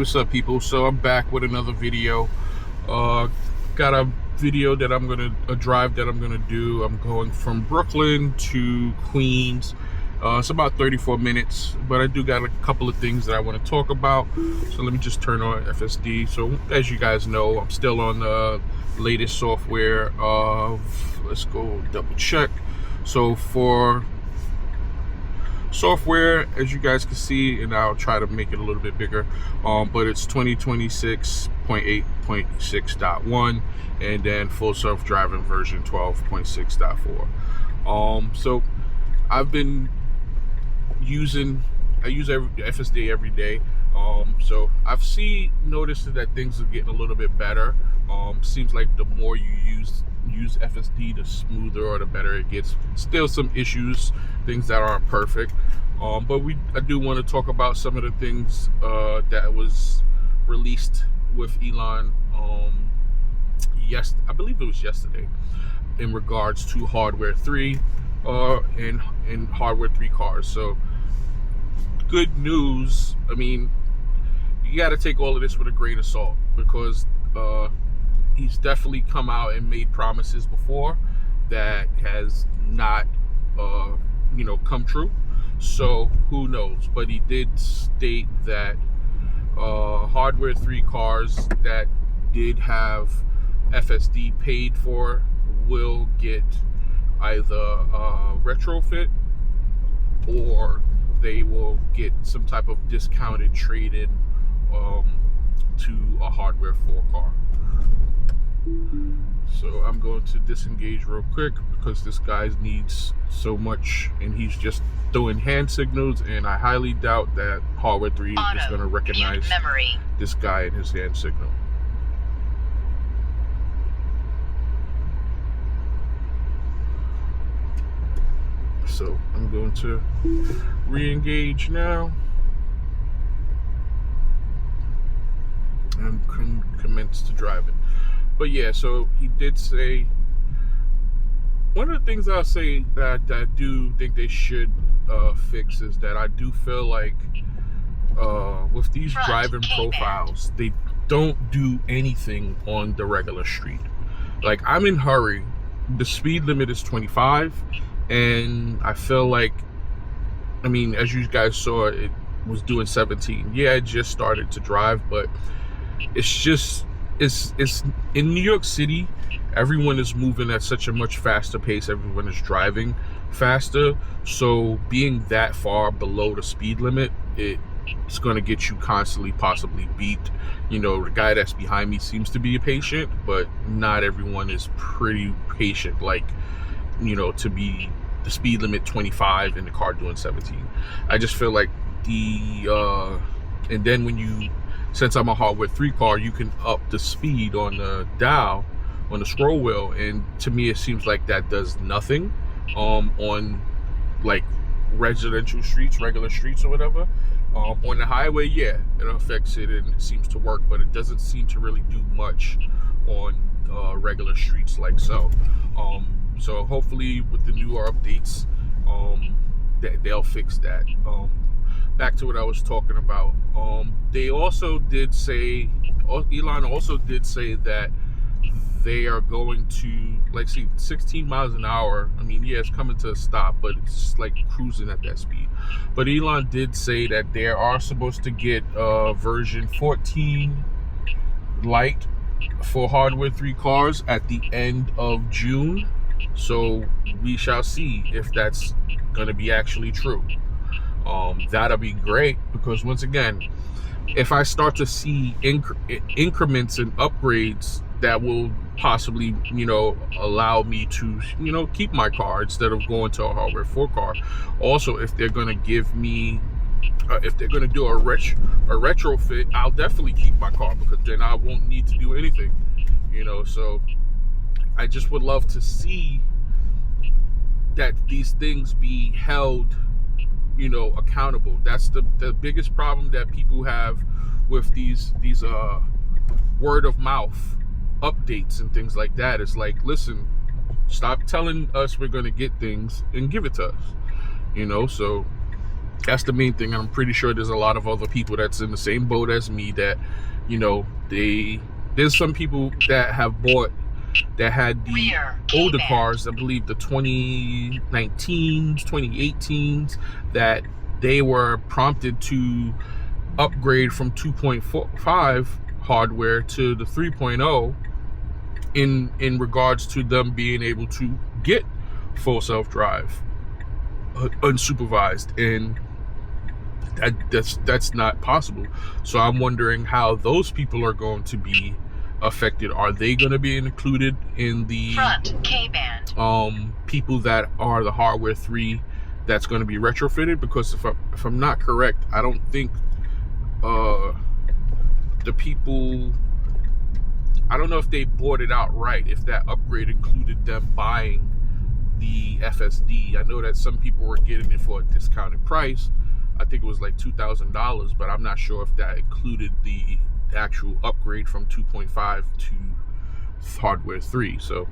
What's up, people? So I'm back with another video. Got a video that a drive that I'm gonna do. I'm going from Brooklyn to Queens. It's about 34 minutes, but I do got a couple of things that I want to talk about. So let me just turn on FSD. So as you guys know, I'm still on the latest software of, let's go double check. So for software, as you guys can see, and I'll try to make it a little bit bigger, but it's 2026.8.6.1, and then full self-driving version 12.6.4. So I've been I use FSD every day. So I've noticed that things are getting a little bit better. Seems like the more you use FSD, the smoother or the better it gets. Still some issues, things that aren't perfect, but I do want to talk about some of the things that was released with Elon. I believe it was yesterday, in regards to hardware 3 and hardware 3 cars. So good news. I mean, you got to take all of this with a grain of salt, because he's definitely come out and made promises before that has not come true. So who knows? But he did state that hardware 3 cars that did have FSD paid for will get either retrofit, or they will get some type of discounted trade-in to a hardware 4 car. So I'm going to disengage real quick, because this guy needs so much, and he's just throwing hand signals, and I highly doubt that hardware 3 is going to recognize this guy and his hand signal. So I'm going to re-engage now and commence to driving. But yeah, so he did say, one of the things I'll say that I do think they should fix is that I do feel like with these driving profiles, they don't do anything on the regular street. Like, I'm in hurry. The speed limit is 25. And I feel like, I mean, as you guys saw, it was doing 17. Yeah, it just started to drive, but it's in New York City, everyone is moving at such a much faster pace. Everyone is driving faster. So being that far below the speed limit, it's going to get you constantly possibly beat. The guy that's behind me seems to be patient, but not everyone is pretty patient. Like, to be the speed limit 25 and the car doing 17. I just feel like and then since I'm a hardware 3 car, you can up the speed on the dial, on the scroll wheel, and to me it seems like that does nothing on like residential streets, regular streets or whatever. On the highway, yeah, it affects it and it seems to work, but it doesn't seem to really do much on regular streets like so. So hopefully with the newer updates, they'll fix that. Back to what I was talking about. They also did say, Elon also did say that they are going to, 16 miles an hour. I mean, yeah, it's coming to a stop, but it's like cruising at that speed. But Elon did say that they are supposed to get version 14 light for hardware 3 cars at the end of June. So we shall see if that's going to be actually true. That'll be great, because once again, if I start to see increments and upgrades that will possibly, allow me to, keep my car instead of going to a hardware 4 car. Also, if they're going to give me, if they're going to do a retrofit, I'll definitely keep my car, because then I won't need to do anything, so I just would love to see that these things be held, accountable. That's the biggest problem that people have with these word of mouth updates and things like that. It's like, listen, stop telling us we're going to get things and give it to us. So That's the main thing. I'm pretty sure there's a lot of other people that's in the same boat as me that, you know, there's some people that have bought, that had the older cars, I believe the 2019s, 2018s, that they were prompted to upgrade from 2.5 hardware to the 3.0 in regards to them being able to get full self-drive unsupervised, and that's not possible. So I'm wondering how those people are going to be affected. Are they going to be included in the front K-band people that are the hardware 3 that's going to be retrofitted? Because if I'm not correct, I don't think the people, I don't know if they bought it outright, if that upgrade included them buying the FSD. I know that some people were getting it for a discounted price. I think it was like $2,000, but I'm not sure if that included the actual upgrade from 2.5 to hardware 3. So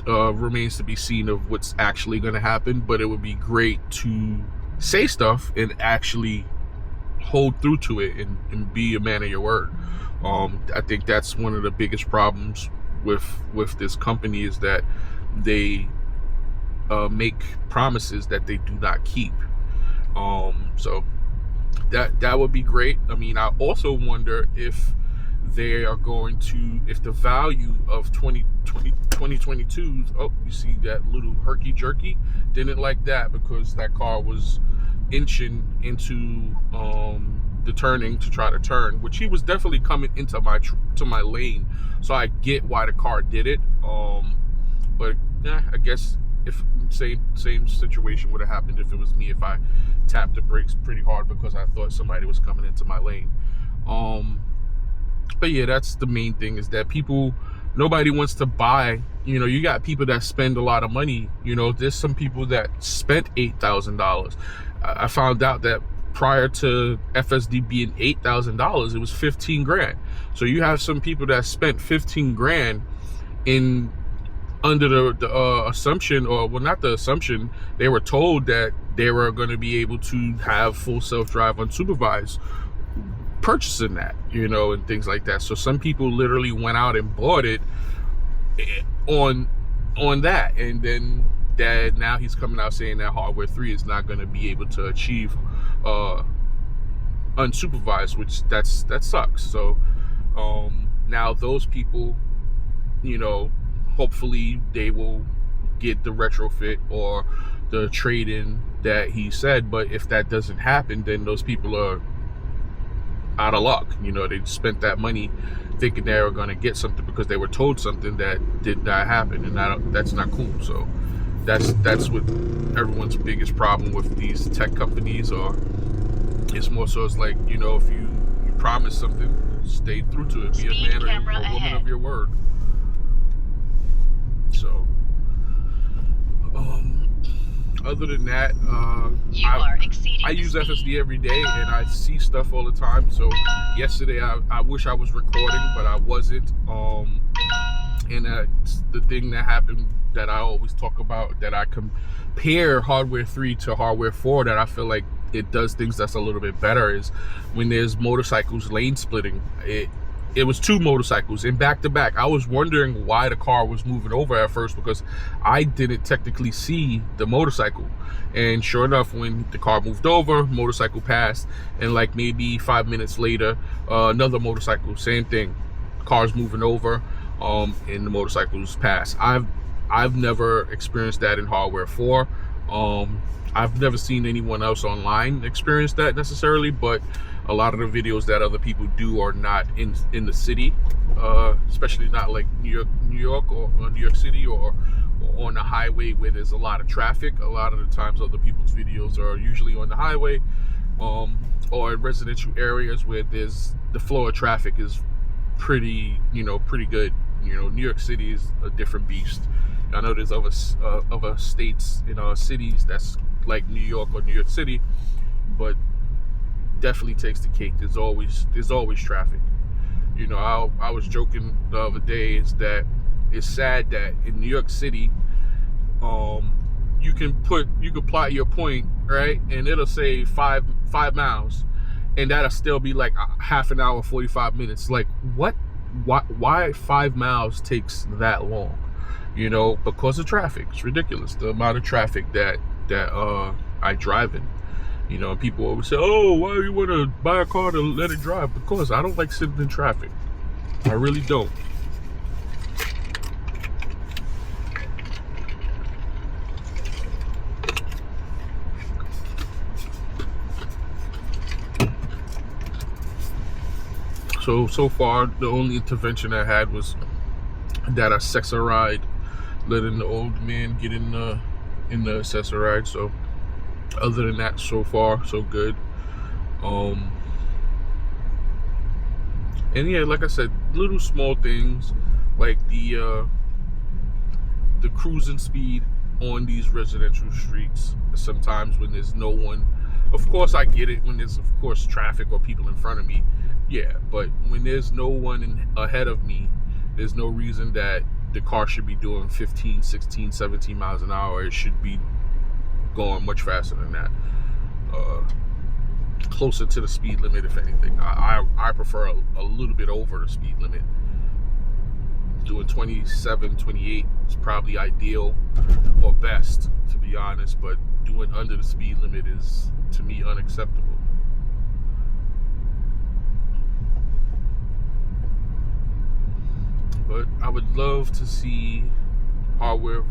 remains to be seen of what's actually going to happen, but it would be great to say stuff and actually hold through to it and be a man of your word. I think that's one of the biggest problems with this company, is that they make promises that they do not keep. So that would be great. I mean, I also wonder if they are going to, if the value of 2022's, oh, you see that little herky jerky, didn't like that because that car was inching into the turning to try to turn, which he was definitely coming into my lane, so I get why the car did it. But yeah, I guess if same situation would have happened if it was me, if I tapped the brakes pretty hard because I thought somebody was coming into my lane. But yeah, that's the main thing, is that nobody wants to buy. You know, you got people that spend a lot of money. You know, there's some people that spent $8,000. I found out that prior to FSD being $8,000, it was 15 grand. So you have some people that spent 15 grand under the assumption, or well, not the assumption, they were told that they were going to be able to have full self-drive unsupervised, purchasing that, you know, and things like that. So some people literally went out and bought it on that, and then now he's coming out saying that hardware 3 is not going to be able to achieve unsupervised, which that sucks. So now those people, you know, hopefully they will get the retrofit or the trade-in that he said. But if that doesn't happen, then those people are out of luck. You know, they spent that money thinking they were going to get something because they were told something that did not happen, and that's not cool. So that's what everyone's biggest problem with these tech companies, or it's more so it's like, you know, if you promise something, stay true to it. Be a man or a woman of your word. So other than that, I use FSD every day, and I see stuff all the time. So yesterday I wish I was recording, but I wasn't. And that's the thing that happened that I always talk about, that I compare hardware 3 to hardware 4, that I feel like it does things that's a little bit better, is when there's motorcycles lane splitting. It was 2 motorcycles in back to back. I was wondering why the car was moving over at first, because I didn't technically see the motorcycle. And sure enough, when the car moved over, motorcycle passed, and like maybe 5 minutes later, another motorcycle, same thing, cars moving over, and the motorcycles pass. I've never experienced that in hardware 4. I've never seen anyone else online experience that necessarily, but a lot of the videos that other people do are not in the city, especially not like New York or New York City, or on the highway where there's a lot of traffic. A lot of the times other people's videos are usually on the highway, or in residential areas where there's the flow of traffic is pretty good. You know, New York City is a different beast. I know there's other states, cities that's like New York or New York City, but definitely takes the cake. There's always traffic. You know, I was joking the other day, is that it's sad that in New York City, you can plot your point right? And it'll say 5 miles, and that'll still be like a half an hour, 45 minutes. Like, what? Why 5 miles takes that long? You know, because of traffic. It's ridiculous, the amount of traffic that I drive in. You know, people always say, oh, why do you want to buy a car to let it drive? Because I don't like sitting in traffic. I really don't. So far, the only intervention I had was that accessoride, letting the old man get in the accessoride. So other than that, so far so good. And yeah, like I said, little small things like the cruising speed on these residential streets. Sometimes when there's no one, of course I get it when there's of course traffic or people in front of me, yeah, but when there's no one ahead of me, there's no reason that the car should be doing 15, 16, 17 miles an hour. It should be going much faster than that, closer to the speed limit if anything. I prefer a little bit over the speed limit. Doing 27, 28 is probably ideal or best, to be honest, but doing under the speed limit is, to me, unacceptable. But I would love to see hardware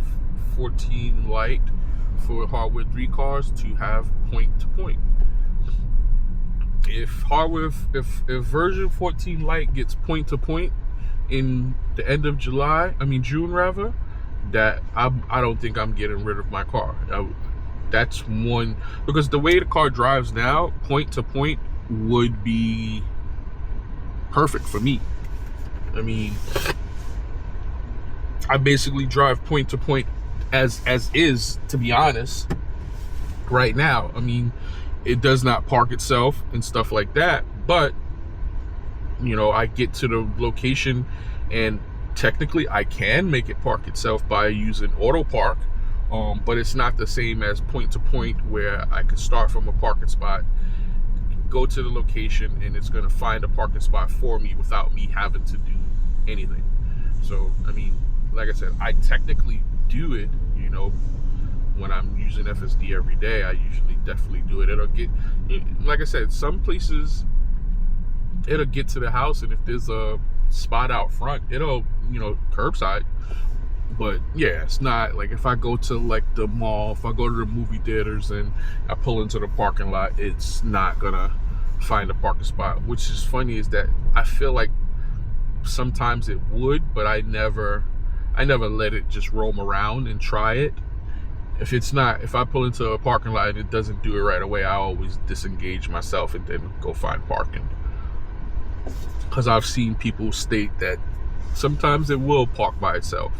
14 Lite for hardware 3 cars to have point to point. If version 14 Lite gets point to point in the end of June rather, that I don't think I'm getting rid of my car. That's one, because the way the car drives now, point to point would be perfect for me. I mean, I basically drive point to point as is, to be honest, right now. I mean, it does not park itself and stuff like that, but you know, I get to the location and technically I can make it park itself by using auto park, but it's not the same as point to point where I could start from a parking spot, go to the location, and it's going to find a parking spot for me without me having to do anything. So I mean, like I said, I technically do it, you know, when I'm using FSD every day. I usually definitely do it. It'll get, like I said, some places it'll get to the house, and if there's a spot out front, it'll, you know, curbside. But yeah, it's not like if I go to like the mall, if I go to the movie theaters and I pull into the parking lot, it's not gonna find a parking spot. Which is funny is that I feel like sometimes it would, but I never let it just roam around and try it. If I pull into a parking lot and it doesn't do it right away, I always disengage myself and then go find parking. Because I've seen people state that sometimes it will park by itself.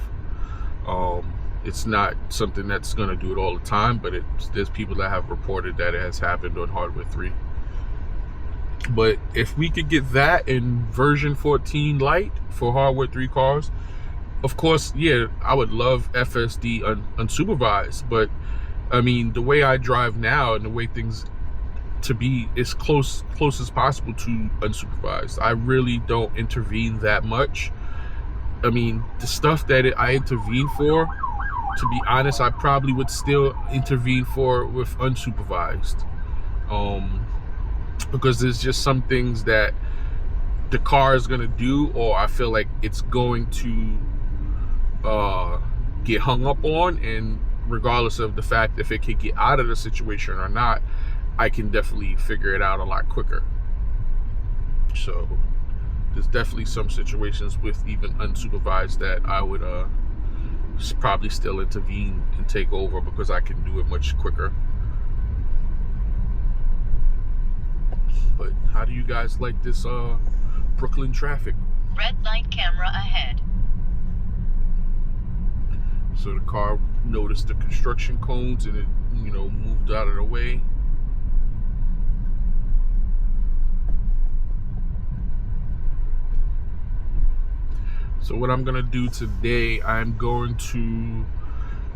It's not something that's going to do it all the time, but there's people that have reported that it has happened on hardware 3. But if we could get that in version 14 Lite for hardware 3 cars, of course, yeah, I would love FSD unsupervised. But I mean, the way I drive now and the way things to be as close as possible to unsupervised. I really don't intervene that much. I mean, the stuff that I intervene for, to be honest, I probably would still intervene for with unsupervised, because there's just some things that the car is gonna do, or I feel like it's going to get hung up on, and regardless of the fact if it can get out of the situation or not, I can definitely figure it out a lot quicker. So there's definitely some situations with even unsupervised that I would probably still intervene and take over, because I can do it much quicker. But how do you guys like this Brooklyn traffic? Red light camera ahead. So the car noticed the construction cones and it, you know, moved out of the way. So what I'm gonna do today, I'm going to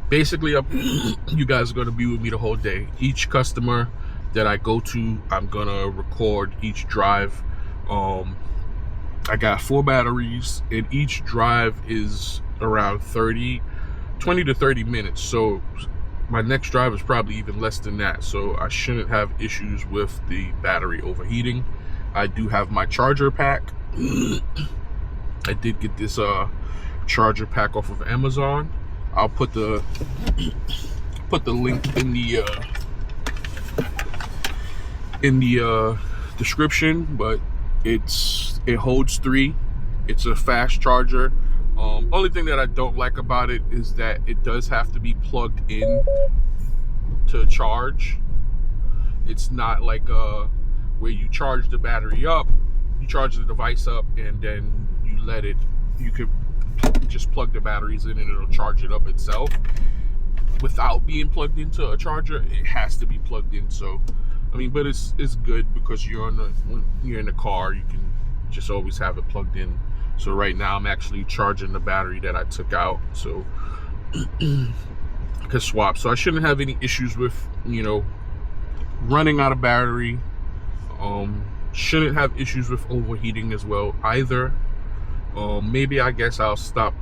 basically, you guys are going to be with me the whole day. Each customer that I go to, I'm going to record each drive. I got 4 batteries, and each drive is around 20 to 30 minutes. So my next drive is probably even less than that. So I shouldn't have issues with the battery overheating. I do have my charger pack. I did get this charger pack off of Amazon. I'll put the link in the description, but it holds 3. It's a fast charger. Only thing that I don't like about it is that it does have to be plugged in to charge. It's not like where you charge the battery up, you charge the device up, and then you could just plug the batteries in and it'll charge it up itself without being plugged into a charger. It has to be plugged in. So I mean, but it's good because when you're in the car, you can just always have it plugged in. So right now I'm actually charging the battery that I took out, so I could swap. So I shouldn't have any issues with, running out of battery. Shouldn't have issues with overheating as well either. Maybe I guess I'll stop,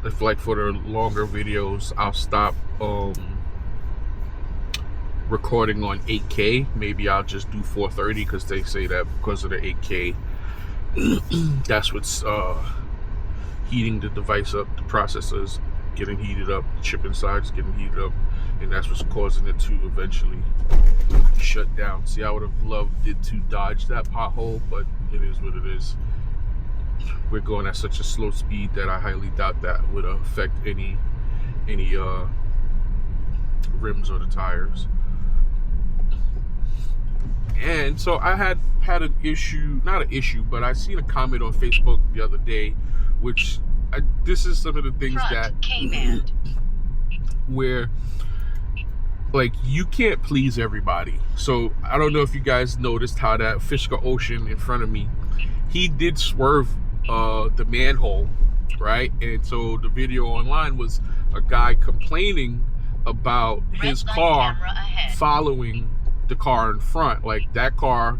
if like for the longer videos, I'll stop recording on 8K. Maybe I'll just do 430, because they say that because of the 8K, that's what's heating the device up. The processor's getting heated up, the chip inside is getting heated up, and that's what's causing it to eventually shut down. See, I would have loved it to dodge that pothole, but it is what it is. We're going at such a slow speed that I highly doubt that would affect any rims or the tires. And so I had an issue, not an issue, but I seen a comment on Facebook the other day, which this is some of the things that where, like, you can't please everybody. So I don't know if you guys noticed how that Fishka Ocean in front of me, he did swerve the manhole, right? And so the video online was a guy complaining about his car following the car in front. Like, that car,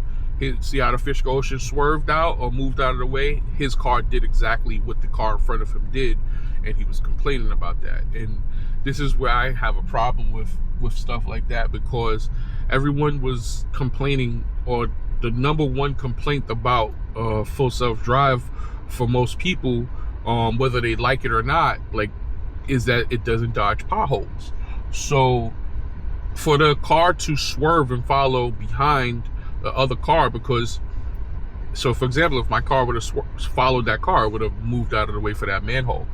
see how the Fishka Ocean swerved out or moved out of the way? His car did exactly what the car in front of him did, and he was complaining about that. And this is where I have a problem with stuff like that, because everyone was complaining, or the number one complaint about full self-drive for most people, whether they like it or not, like, is that it doesn't dodge potholes. So for the car to swerve and follow behind the other car, because, so for example, if my car would have followed that car, it would have moved out of the way for that manhole.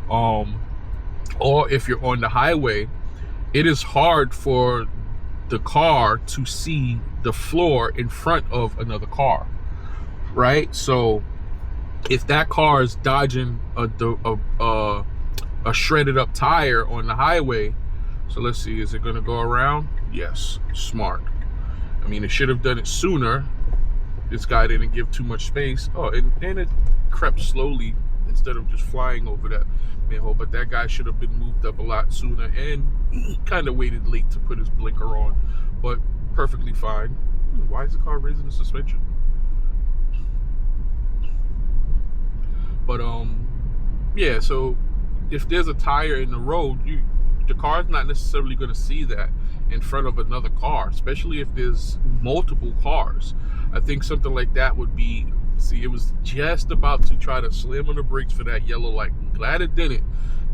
Or if you're on the highway, it is hard for the car to see the floor in front of another car, right? So if that car is dodging a shredded up tire on the highway, so let's see, is it gonna go around? Yes, smart. I mean, it should have done it sooner. This guy didn't give too much space. Oh, and it crept slowly instead of just flying over that manhole. But that guy should have been moved up a lot sooner, and kind of waited late to put his blinker on, but perfectly fine. Why is the car raising the suspension? But yeah, so if there's a tire in the road, the car's not necessarily going to see that in front of another car, especially if there's multiple cars. I think something like that would be, see, it was just about to try to slam on the brakes for that yellow light. I'm glad it didn't.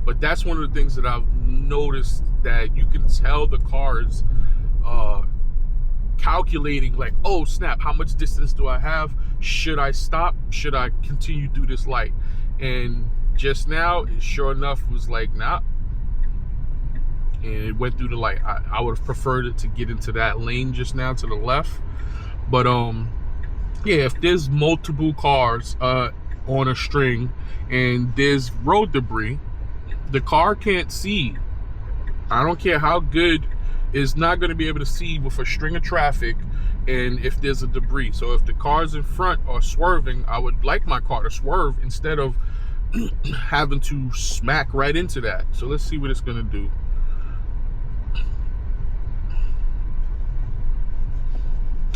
But that's one of the things that I've noticed, that you can tell the car is calculating, like, oh snap, how much distance do I have? Should I stop? Should I continue through this light? And just now, it sure enough was like, nah. And it went through the light. I would have preferred it to get into that lane just now to the left. But yeah, if there's multiple cars on a string and there's road debris, the car can't see. I don't care how good, it's not going to be able to see with a string of traffic and if there's a debris. So if the cars in front are swerving, I would like my car to swerve instead of having to smack right into that. So let's see what it's going to do.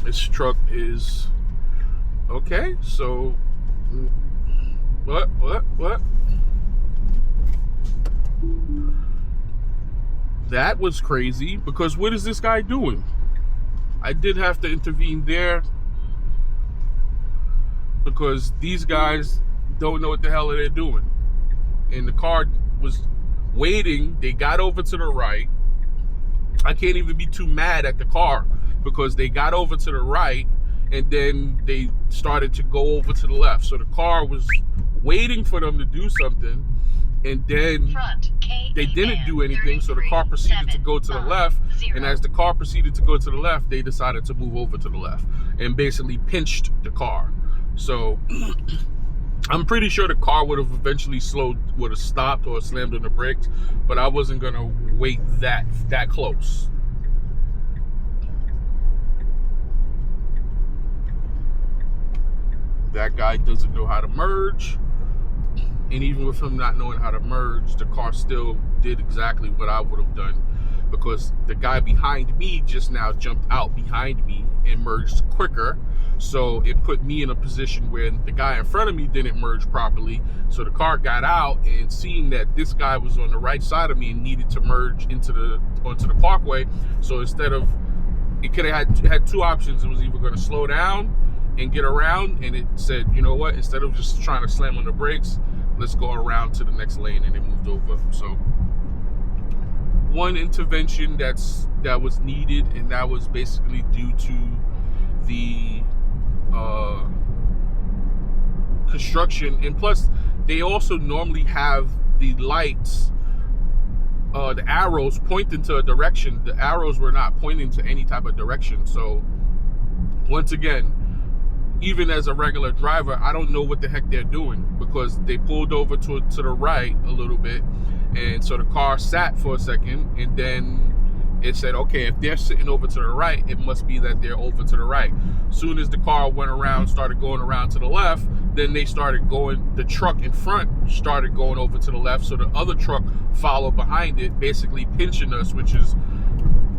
This truck is okay. So what? That was crazy, because what is this guy doing? I did have to intervene there because these guys don't know what the hell they're doing. And the car was waiting. They got over to the right. I can't even be too mad at the car because they got over to the right and then they started to go over to the left. So the car was waiting for them to do something, and then they didn't do anything. So the car proceeded to go to the left, and as the car proceeded to go to the left, they decided to move over to the left and basically pinched the car. So I'm pretty sure the car would have eventually would have stopped or slammed on the brakes, but I wasn't gonna wait that close. That guy doesn't know how to merge, and even with him not knowing how to merge, the car still did exactly what I would have done, because the guy behind me just now jumped out behind me and merged quicker. So it put me in a position where the guy in front of me didn't merge properly. So the car got out, and seeing that this guy was on the right side of me and needed to merge onto the parkway. So instead of, it could have had two options. It was either going to slow down and get around, and it said, you know what, instead of just trying to slam on the brakes, let's go around to the next lane, and it moved over. So one intervention that was needed, and that was basically due to the construction. And plus, they also normally have the lights, the arrows pointing to a direction. The arrows were not pointing to any type of direction. So once again, even as a regular driver, I don't know what the heck they're doing, because they pulled over to the right a little bit, and so the car sat for a second, and then it said, okay, if they're sitting over to the right, it must be that they're over to the right. Soon as the car went around, started going around to the left, then they started going, the truck in front started going over to the left, so the other truck followed behind it, basically pinching us, which is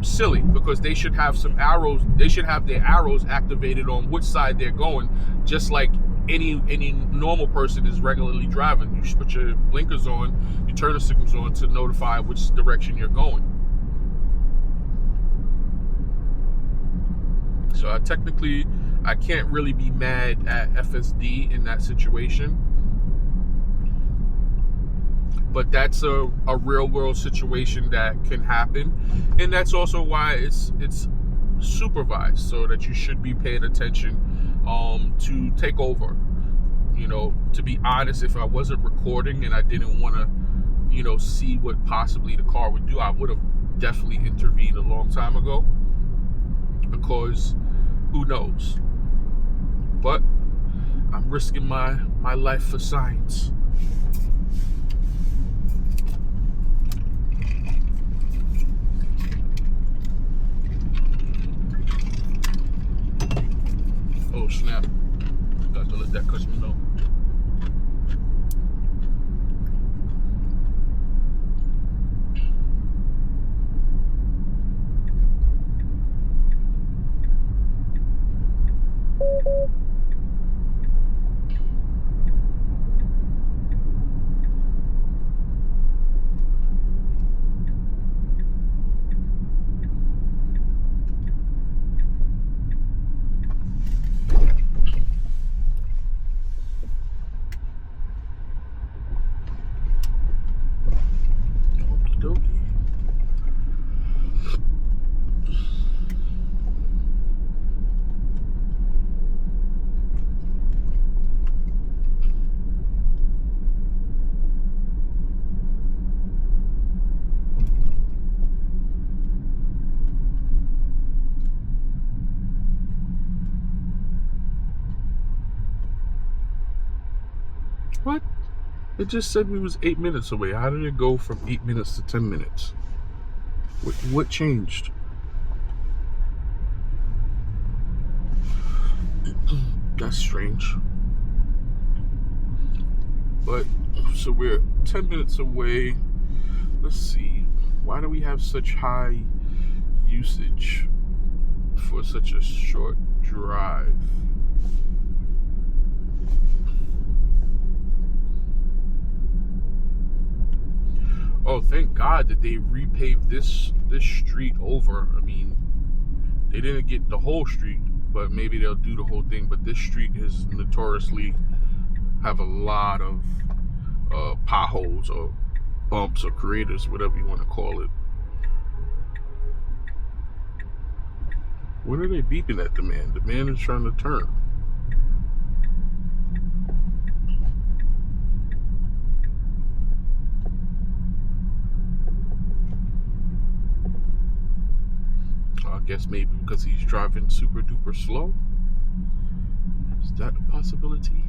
silly, because they should have some arrows. They should have their arrows activated on which side they're going, just like any normal person is regularly driving. You should put your blinkers on, your turn signals on to notify which direction you're going. So I can't really be mad at FSD in that situation. But that's a real world situation that can happen, and that's also why it's supervised, so that you should be paying attention to take over. You know, to be honest, if I wasn't recording and I didn't want to, see what possibly the car would do, I would have definitely intervened a long time ago, because who knows? But I'm risking my life for science. Oh snap, got to let that customer know. What? It just said we was 8 minutes away. How did it go from 8 minutes to 10 minutes? What changed? That's strange. But, so we're 10 minutes away. Let's see. Why do we have such high usage for such a short Drive. Oh, thank God that they repaved this street over. I mean, they didn't get the whole street, but maybe they'll do the whole thing. But this street is notoriously have a lot of potholes or bumps or craters, whatever you want to call it. What are they beeping at the man? The man is trying to turn. I guess maybe because he's driving super duper slow. Is that a possibility?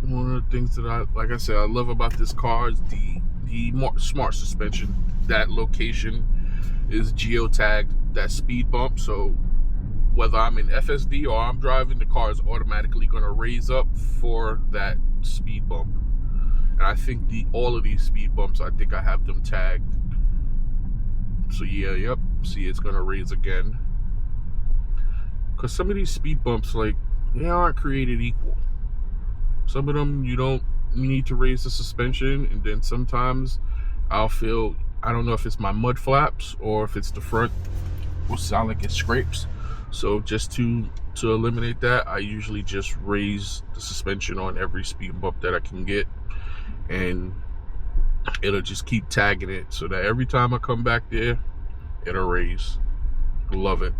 One of the things that like I said, I love about this car is the smart suspension. That location is geotagged, that speed bump. So whether I'm in FSD or I'm driving, the car is automatically going to raise up for that speed bump. And I think all of these speed bumps, I think I have them tagged. So yeah, yep. See, it's going to raise again. Because some of these speed bumps, like, they aren't created equal. Some of them you need to raise the suspension, and then sometimes I'll feel, I don't know if it's my mud flaps or if it's the front will sound like it scrapes. So just to eliminate that, I usually just raise the suspension on every speed bump that I can get, and it'll just keep tagging it so that every time I come back there, it'll raise. Love it.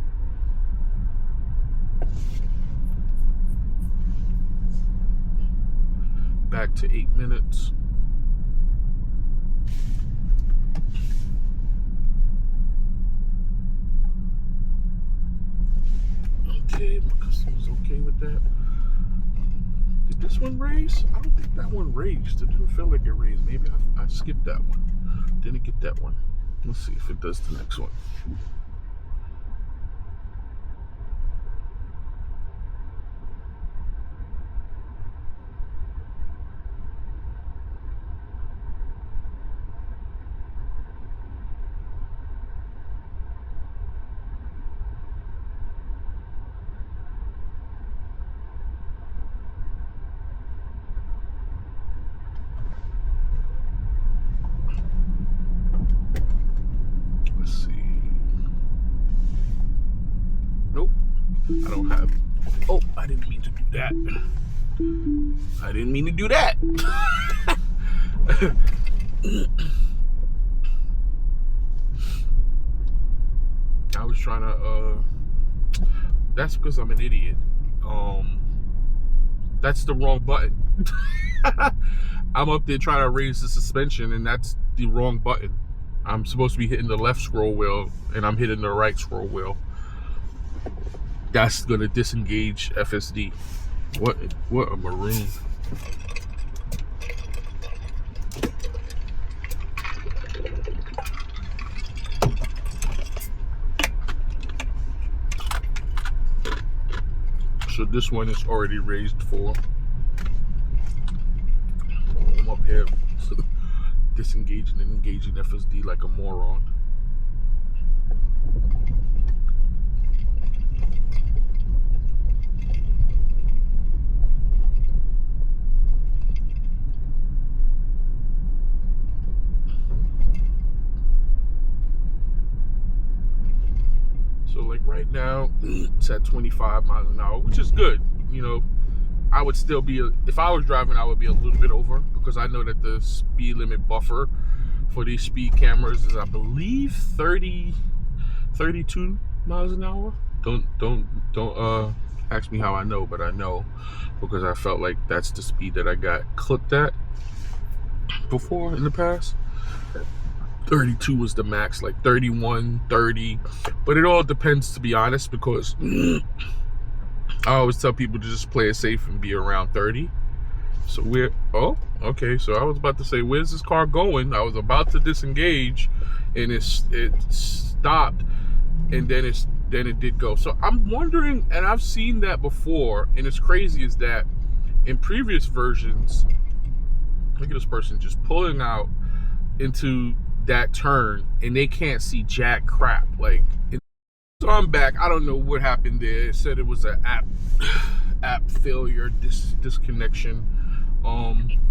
Back to 8 minutes. Okay, my customer's okay with that. Did this one raise? I don't think that one raised. It didn't feel like it raised. Maybe I skipped that one. Didn't get that one. Let's see if it does the next one. I don't have. Oh, I didn't mean to do that. I didn't mean to do that. I was trying to. That's because I'm an idiot. That's the wrong button. I'm up there trying to raise the suspension, and that's the wrong button. I'm supposed to be hitting the left scroll wheel, and I'm hitting the right scroll wheel. That's gonna disengage FSD. What a maroon. So this one is already raised for. I'm up here disengaging and engaging FSD like a moron. So like right now, it's at 25 miles an hour, which is good. You know, I would still be, if I was driving, I would be a little bit over, because I know that the speed limit buffer for these speed cameras is, I believe, 32 miles an hour. Don't ask me how I know, but I know because I felt like that's the speed that I got clipped at before in the past. 32 was the max, like 31, 30, but it all depends, to be honest, because I always tell people to just play it safe and be around 30. So oh, okay, so I was about to say, where's this car going? I was about to disengage, and it stopped, and then it did go. So I'm wondering, and I've seen that before, and it's crazy is that in previous versions, look at this person just pulling out into that turn, and they can't see jack crap. Like, So I'm back. I don't know what happened there. It said it was an app failure, disconnection.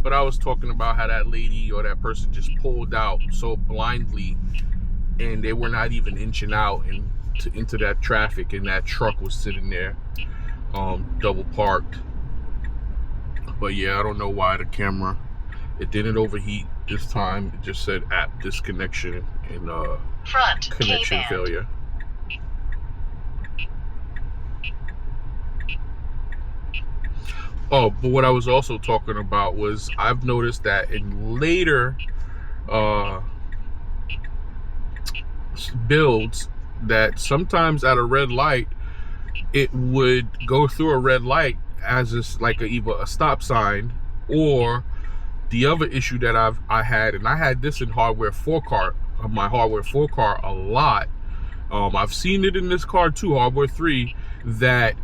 But I was talking about how that lady or that person just pulled out so blindly, and they were not even inching out into that traffic, and that truck was sitting there, double parked. But yeah, I don't know why the camera, it didn't overheat this time. It just said app disconnection and Front connection K-band. failure. Oh, but what I was also talking about was I've noticed that in later builds that sometimes at a red light, it would go through a red light as like either a stop sign, or the other issue that I had, and I had this in hardware 4 car, my hardware 4 car a lot. I've seen it in this car too, hardware 3, that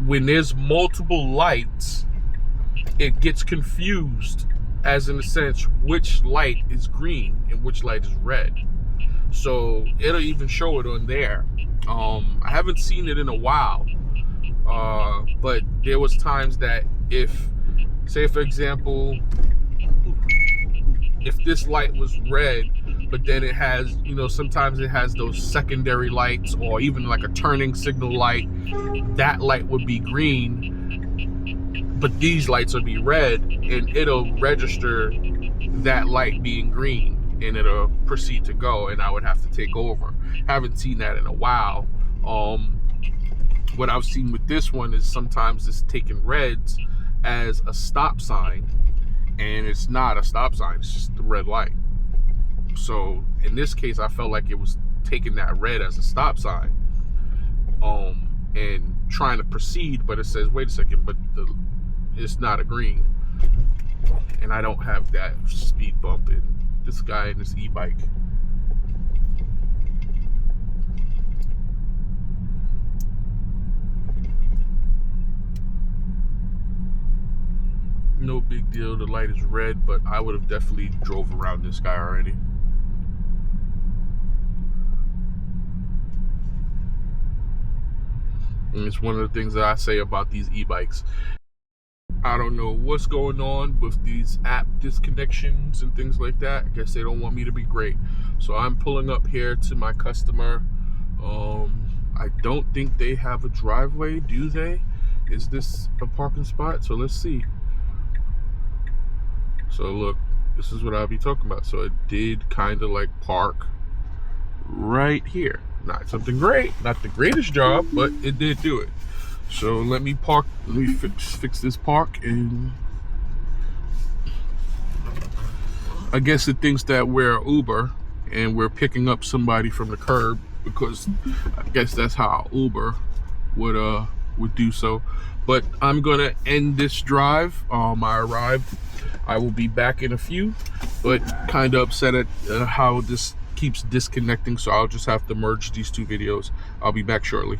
when there's multiple lights, it gets confused as in a sense which light is green and which light is red. So it'll even show it on there. I haven't seen it in a while, but there was times that if, say for example, if this light was red, but then it has, sometimes it has those secondary lights, or even like a turning signal light, that light would be green, but these lights will be red, and it'll register that light being green, and it'll proceed to go, and I would have to take over. Haven't seen that in a while. What I've seen with this one is sometimes it's taking reds as a stop sign, and it's not a stop sign, it's just the red light. So in this case, I felt like it was taking that red as a stop sign, and trying to proceed, but it says, wait a second, but it's not a green, and I don't have that speed bump in this guy in this e-bike. No big deal, the light is red, but I would have definitely drove around this guy already. And it's one of the things that I say about these e-bikes. I don't know what's going on with these app disconnections and things like that. I guess they don't want me to be great. So I'm pulling up here to my customer. I don't think they have a driveway, do they? Is this a parking spot? So let's see. So look, this is what I'll be talking about. So it did kind of like park right here. Not something great, not the greatest job, but it did do it. So let me fix this park, and I guess it thinks that we're Uber and we're picking up somebody from the curb, because I guess that's how Uber would do so. But I'm gonna end this drive. I arrived. I will be back in a few, but kind of upset at how this keeps disconnecting, so I'll just have to merge these two videos. I'll be back shortly.